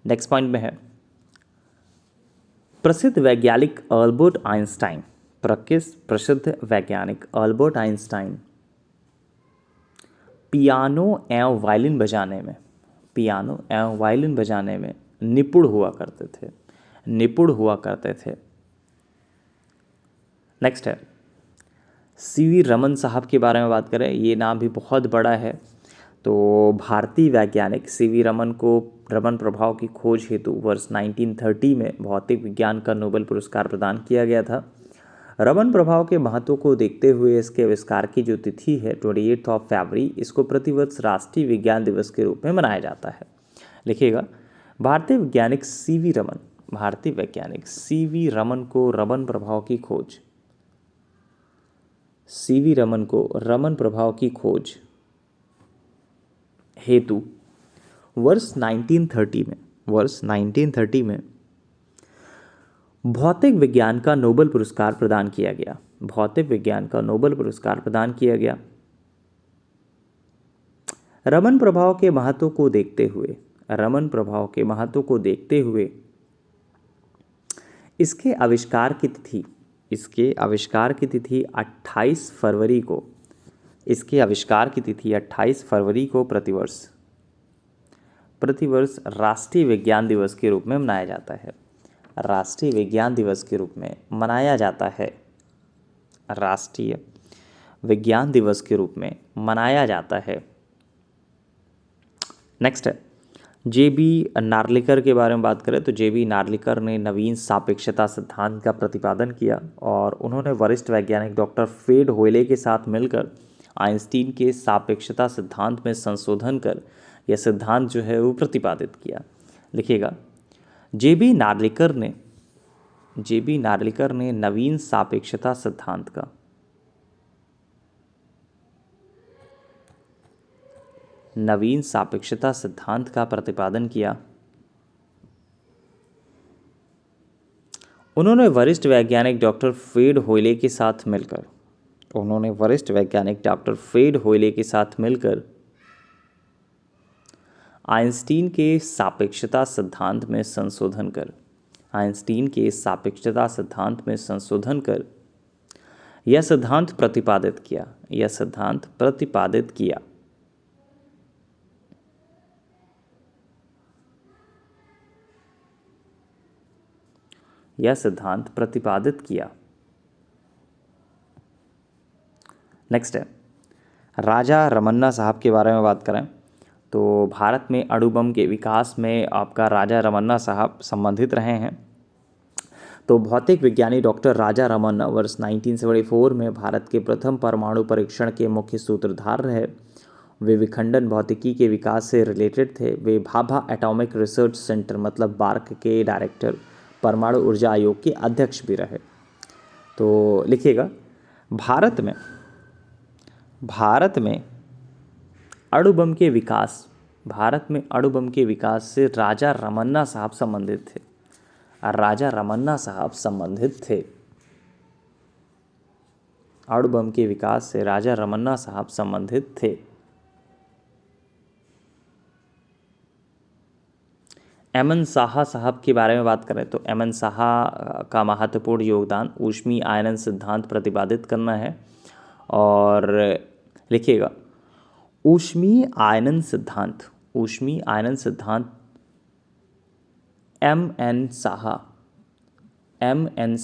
Next point में है प्रसिद्ध वैज्ञानिक अल्बर्ट आइंस्टाइन। प्रसिद्ध वैज्ञानिक अल्बर्ट आइंस्टाइन पियानो एवं वायलिन बजाने में निपुण हुआ करते थे। नेक्स्ट है सीवी रमन साहब के बारे में बात करें, ये नाम भी बहुत बड़ा है। तो भारतीय वैज्ञानिक सीवी रमन को रमन प्रभाव की खोज हेतु वर्ष 1930 में भौतिक विज्ञान का नोबेल पुरस्कार प्रदान किया गया था। रमन प्रभाव के महत्व को देखते हुए इसके आविष्कार की जो तिथि है 28 फरवरी, इसको प्रतिवर्ष राष्ट्रीय विज्ञान दिवस के रूप में मनाया जाता है। लिखिएगा भारतीय वैज्ञानिक सीवी रमन को रमन प्रभाव की खोज हेतु वर्ष 1930 में भौतिक विज्ञान का नोबेल पुरस्कार प्रदान किया गया। रमन प्रभाव के महत्व को देखते हुए इसके आविष्कार की तिथि 28 फरवरी को प्रतिवर्ष राष्ट्रीय विज्ञान दिवस के रूप में मनाया जाता है। राष्ट्रीय विज्ञान दिवस के रूप में मनाया जाता है। नेक्स्ट है जेबी नार्लिकर के बारे में बात करें तो जेबी नार्लिकर ने नवीन सापेक्षता सिद्धांत का प्रतिपादन किया और उन्होंने वरिष्ठ वैज्ञानिक डॉक्टर फ्रेड होयले के साथ मिलकर आइंस्टीन के सापेक्षता सिद्धांत में संशोधन कर यह सिद्धांत जो है वो प्रतिपादित किया। लिखिएगा जेबी नार्लिकर ने नवीन सापेक्षता सिद्धांत का प्रतिपादन किया। उन्होंने वरिष्ठ वैज्ञानिक डॉक्टर फ्रेड होयले के साथ मिलकर आइंस्टीन के सापेक्षता सिद्धांत में संशोधन कर यह सिद्धांत प्रतिपादित किया। नेक्स्ट है राजा रमन्ना साहब के बारे में बात करें तो भारत में अणु बम के विकास में आपका राजा रमन्ना साहब संबंधित रहे हैं। तो भौतिक विज्ञानी डॉक्टर राजा रमन्ना वर्ष 1974 में भारत के प्रथम परमाणु परीक्षण के मुख्य सूत्रधार रहे। वे विखंडन भौतिकी के विकास से रिलेटेड थे। वे भाभा एटॉमिक रिसर्च सेंटर मतलब बार्क के डायरेक्टर, परमाणु ऊर्जा आयोग के अध्यक्ष भी रहे। तो लिखिएगा भारत में अणु बम के विकास से राजा रमन्ना साहब संबंधित थे। अणु बम के विकास से राजा रमन्ना साहब संबंधित थे। एमएन साहा साहब के बारे में बात करें तो एमएन साहा का महत्वपूर्ण योगदान ऊष्मीय आयनन सिद्धांत प्रतिपादित करना है। और लिखिएगा ऊष्मीय आयनन सिद्धांत एमएन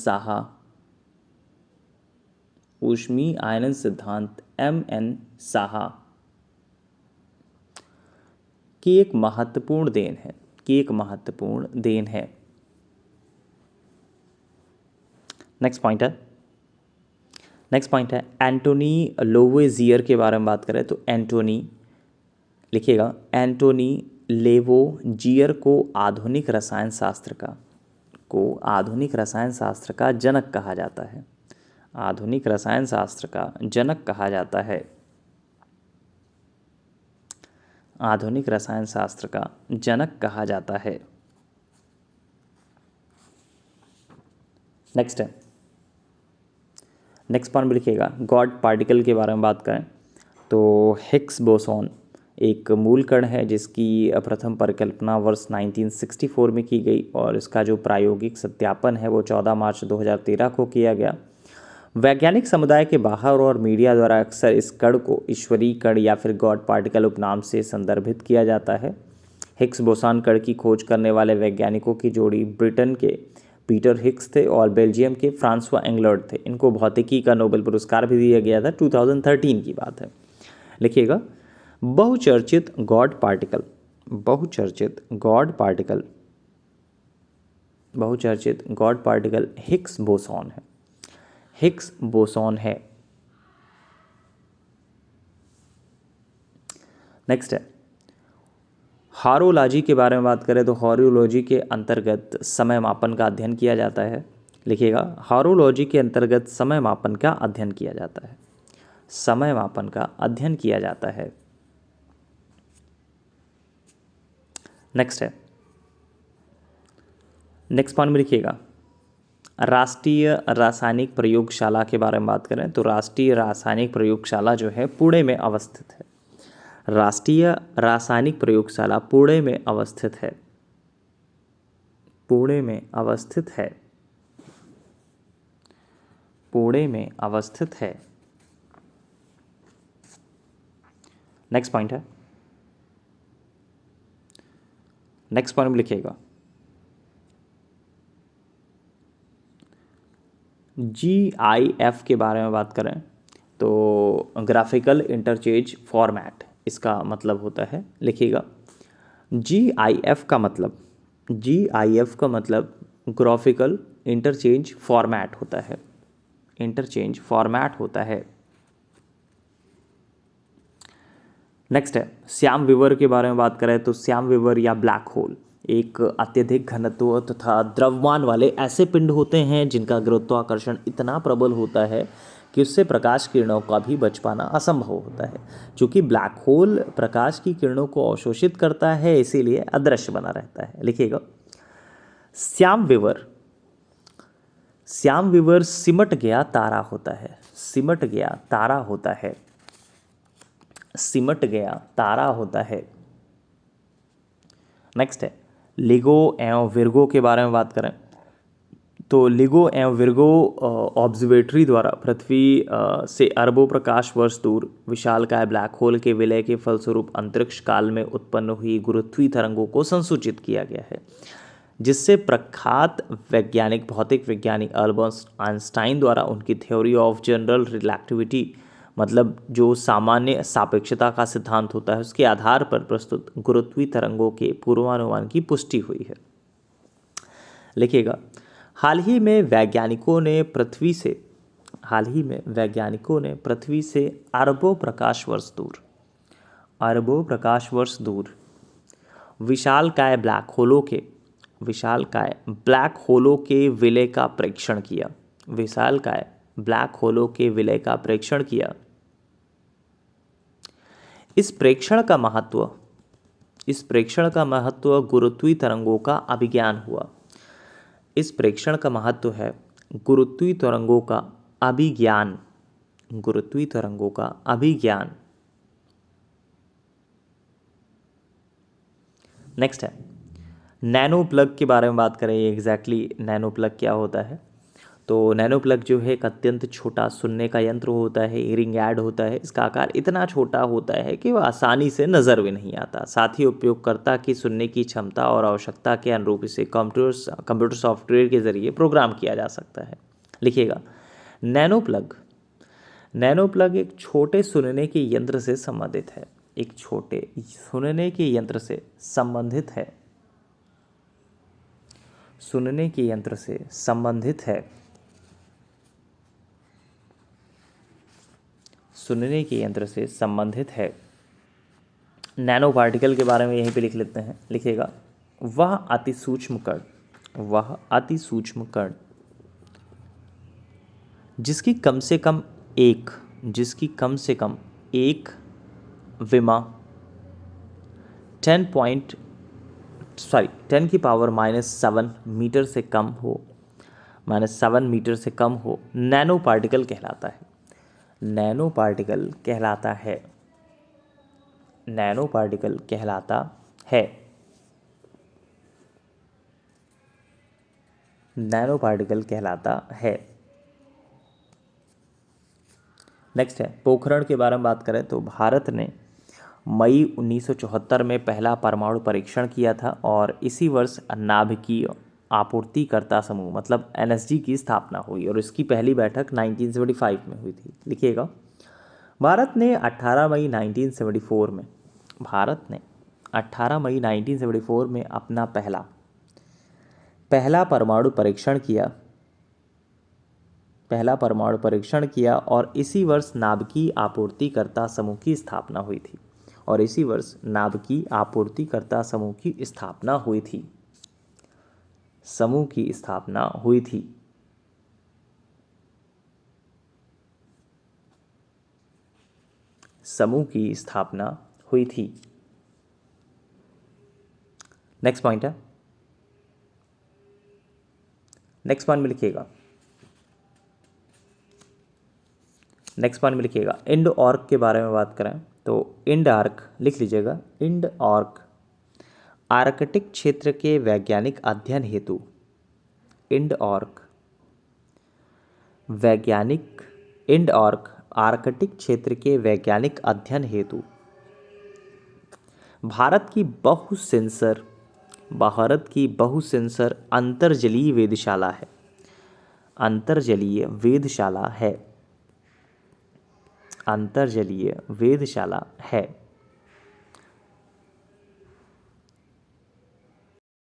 साहा ऊष्मीय आयनन सिद्धांत एमएन साहा की एक महत्वपूर्ण देन है। नेक्स्ट पॉइंट है एंटोनी लेवोजियर के बारे में बात करें तो एंटोनी लेवोजियर को आधुनिक रसायन शास्त्र का जनक कहा जाता है। नेक्स्ट पॉइंट में लिखिएगा गॉड पार्टिकल के बारे में बात करें तो हिग्स बोसॉन एक मूल कण है जिसकी प्रथम परिकल्पना वर्ष 1964 में की गई और इसका जो प्रायोगिक सत्यापन है वो 14 मार्च 2013 को किया गया। वैज्ञानिक समुदाय के बाहर और मीडिया द्वारा अक्सर इस कण को ईश्वरीय कण या फिर गॉड पार्टिकल उपनाम से संदर्भित किया जाता है। हिग्स बोसान कण की खोज करने वाले वैज्ञानिकों की जोड़ी ब्रिटेन के पीटर हिग्स थे और बेल्जियम के फ्रांसवा एंगलर्ड थे। इनको भौतिकी का नोबेल पुरस्कार भी दिया गया था, 2013 की बात है। लिखिएगा, बहुचर्चित गॉड पार्टिकल, बहुचर्चित गॉड पार्टिकल, बहुचर्चित गॉड पार्टिकल हिग्स बोसॉन है, हिग्स बोसॉन है। नेक्स्ट है हारोलॉजी के बारे में बात करें तो हारोलॉजी के अंतर्गत समय मापन का अध्ययन किया जाता है। लिखिएगा, हारोलॉजी के अंतर्गत समय मापन का अध्ययन किया जाता है, समय मापन का अध्ययन किया जाता है। नेक्स्ट है, नेक्स्ट पॉइंट में लिखिएगा, राष्ट्रीय रासायनिक प्रयोगशाला के बारे में बात करें तो राष्ट्रीय रासायनिक प्रयोगशाला जो है पुणे में अवस्थित है। राष्ट्रीय रासायनिक प्रयोगशाला पुणे में अवस्थित है, पुणे में अवस्थित है, पुणे में अवस्थित है। नेक्स्ट पॉइंट है, नेक्स्ट पॉइंट में लिखिएगा, GIF के बारे में बात करें तो ग्राफिकल इंटरचेंज फॉर्मेट इसका मतलब होता है। लिखिएगा, GIF का मतलब, GIF का मतलब ग्राफिकल इंटरचेंज फॉर्मेट होता है, इंटरचेंज फॉर्मेट होता है। नेक्स्ट है, श्याम विवर के बारे में बात करें तो श्याम विवर या ब्लैक होल एक अत्यधिक घनत्व तथा द्रव्यमान वाले ऐसे पिंड होते हैं जिनका गुरुत्वाकर्षण इतना प्रबल होता है कि उससे प्रकाश किरणों का भी बच पाना असंभव होता है। चूँकि ब्लैक होल प्रकाश की किरणों को अवशोषित करता है इसीलिए अदृश्य बना रहता है। लिखिएगा, श्याम विवर, श्याम विवर सिमट गया तारा होता है, सिमट गया तारा होता है, सिमट गया तारा होता है। नेक्स्ट है, लिगो एवं विर्गो के बारे में बात करें तो लिगो एवं विर्गो ऑब्जर्वेटरी द्वारा पृथ्वी से अरबों प्रकाश वर्ष दूर विशालकाय ब्लैक होल के विलय के फलस्वरूप अंतरिक्ष काल में उत्पन्न हुई गुरुत्वीय तरंगों को संसूचित किया गया है, जिससे प्रख्यात वैज्ञानिक भौतिक वैज्ञानिक अल्बर्ट आइंस्टाइन द्वारा उनकी थ्योरी ऑफ जनरल रिलेटिविटी मतलब जो सामान्य सापेक्षता का सिद्धांत होता है उसके आधार पर प्रस्तुत गुरुत्वीय तरंगों के पूर्वानुमान की पुष्टि हुई है। लिखिएगा, हाल ही में वैज्ञानिकों ने पृथ्वी से, हाल ही में वैज्ञानिकों ने पृथ्वी से अरबों प्रकाश वर्ष दूर, अरबों प्रकाश वर्ष दूर विशालकाय ब्लैक होलों के, विशालकाय ब्लैक होलों के विलय का प्रेक्षण किया, विशालकाय ब्लैक होलों के विलय का प्रेक्षण किया। इस प्रेक्षण का महत्व, इस प्रेक्षण का महत्व गुरुत्वीय तरंगों का अभिज्ञान हुआ, इस प्रेक्षण का महत्व है गुरुत्वीय तरंगों का अभिज्ञान, गुरुत्वीय तरंगों का अभिज्ञान। नेक्स्ट है, नैनो प्लग के बारे में बात करें। एग्जैक्टली नैनो प्लग क्या होता है तो नैनो प्लग जो है एक अत्यंत छोटा सुनने का यंत्र होता है, हीयरिंग ऐड होता है। इसका आकार इतना छोटा होता है कि वह आसानी से नज़र भी नहीं आता। साथ ही उपयोगकर्ता की सुनने की क्षमता और आवश्यकता के अनुरूप इसे कंप्यूटर सॉफ्टवेयर के जरिए प्रोग्राम किया जा सकता है। लिखिएगा, नैनो प्लग, नैनो प्लग एक छोटे सुनने के यंत्र से संबंधित है, एक छोटे सुनने के यंत्र से संबंधित है, सुनने के यंत्र से संबंधित है, सुनने के यंत्र से संबंधित है। नैनो पार्टिकल के बारे में यहीं पे लिख लेते हैं। लिखिएगा, वह अति सूक्ष्म कण, वह अति सूक्ष्म कण जिसकी कम से कम एक, जिसकी कम से कम एक विमा 10 की पावर -7 मीटर से कम हो, -7 मीटर से कम हो, नैनो पार्टिकल कहलाता है, नैनो पार्टिकल कहलाता है। नैनो पार्टिकल कहलाता है। नैनो पार्टिकल कहलाता है। नेक्स्ट है पोखरण के बारे में बात करें तो भारत ने मई 1974 में पहला परमाणु परीक्षण किया था और इसी वर्ष नाभिकीय आपूर्तिकर्ता समूह मतलब एनएसजी की स्थापना हुई और इसकी पहली बैठक 1975 में हुई थी। लिखिएगा, भारत ने 18 मई 1974 में भारत ने 18 मई 1974 में अपना पहला परमाणु परीक्षण किया और इसी वर्ष नाभिकीय आपूर्तिकर्ता समूह की स्थापना हुई थी। समूह की स्थापना हुई थी। नेक्स्ट पॉइंट में लिखिएगा, इंड ऑर्क के बारे में बात करें तो इंड आर्क लिख लीजिएगा। इंड ऑर्क आर्कटिक क्षेत्र के वैज्ञानिक अध्ययन हेतु आर्कटिक क्षेत्र के वैज्ञानिक अध्ययन हेतु भारत की बहुसेंसर अंतर्जलीय वेधशाला है।